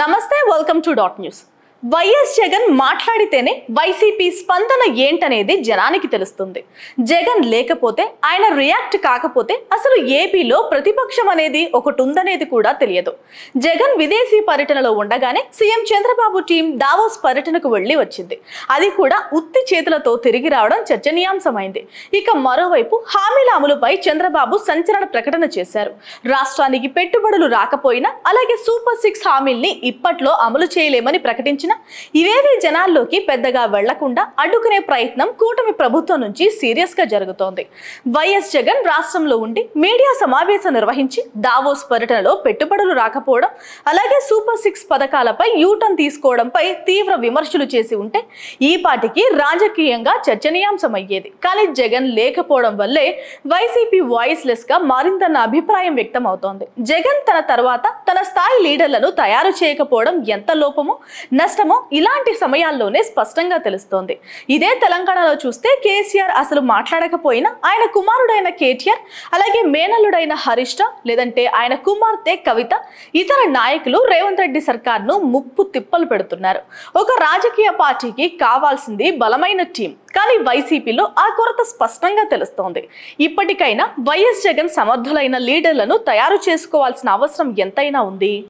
నమస్తే welcome to dot news. YS Jagan మాట్లాడితేనే YCP స్పందన ఏంటనేది జనానికి తెలుస్తుంది. జగన్ లేకపోతే, ఆయన రియాక్ట్ కాకపోతే అసలు ఏపీలో ప్రతిపక్షం అనేది ఒకటి ఉందనేది కూడా తెలియదు. జగన్ విదేశీ పర్యటనలో ఉండగానే సీఎం చంద్రబాబు టీం దావోస్ పర్యటనకు వెళ్లి వచ్చింది. అది కూడా ఉత్తి చేతులతో తిరిగి రావడం చర్చనీయాంశమైంది. ఇక మరోవైపు హామీల అమలుపై చంద్రబాబు సంచలన ప్రకటన చేశారు. రాష్ట్రానికి పెట్టుబడులు రాకపోయినా, అలాగే సూపర్ 6 హామీల్ని ఇప్పట్లో అమలు చేయలేమని ప్రకటించిన ఇవేవి జనాల్లోకి పెద్దగా వెళ్లకుండా అడ్డుకునే ప్రయత్నం కూటమి ప్రభుత్వం నుంచి సీరియస్ గా జరుగుతోంది. వైఎస్ జగన్ రాష్ట్రంలో ఉండి మీడియా సమావేశం నిర్వహించి దావోస్ పర్యటనలో పెట్టుబడులు రాకపోవడం, అలాగే సూపర్ 6 పథకాలపై యూటర్న్ తీసుకోవడంపై తీవ్ర విమర్శలు చేసి ఉంటే ఈ పాటికి రాజకీయంగా చర్చనీయాంశమయ్యేది. కానీ జగన్ లేకపోవడం వల్లే వైసీపీ వాయిస్ లెస్ గా మారిందన్న అభిప్రాయం వ్యక్తం అవుతోంది. జగన్ తన తర్వాత తన స్థాయి లీడర్లను తయారు చేయకపోవడం ఎంత లోపమో నష్టమో ఇలాంటి సమయాల్లోనే స్పష్టంగా తెలుస్తోంది. ఇదే తెలంగాణలో చూస్తే కేసీఆర్ అసలు మాట్లాడకపోయినా ఆయన కుమారుడైన కేటీఆర్, అలాగే మేనల్లుడైన హరీష్ రావు, లేదంటే ఆయన కుమార్తె కవిత, ఇతర నాయకులు రేవంత్ రెడ్డి సర్కార్ను ముప్పు తిప్పలు పెడుతున్నారు. ఒక రాజకీయ పార్టీకి కావాల్సింది బలమైన టీం, కానీ వైసీపీలో ఆ కొరత స్పష్టంగా తెలుస్తోంది. ఇప్పటికైనా వైఎస్ జగన్ సమర్థులైన లీడర్లను తయారు చేసుకోవాల్సిన అవసరం ఎంతైనా ఉంది.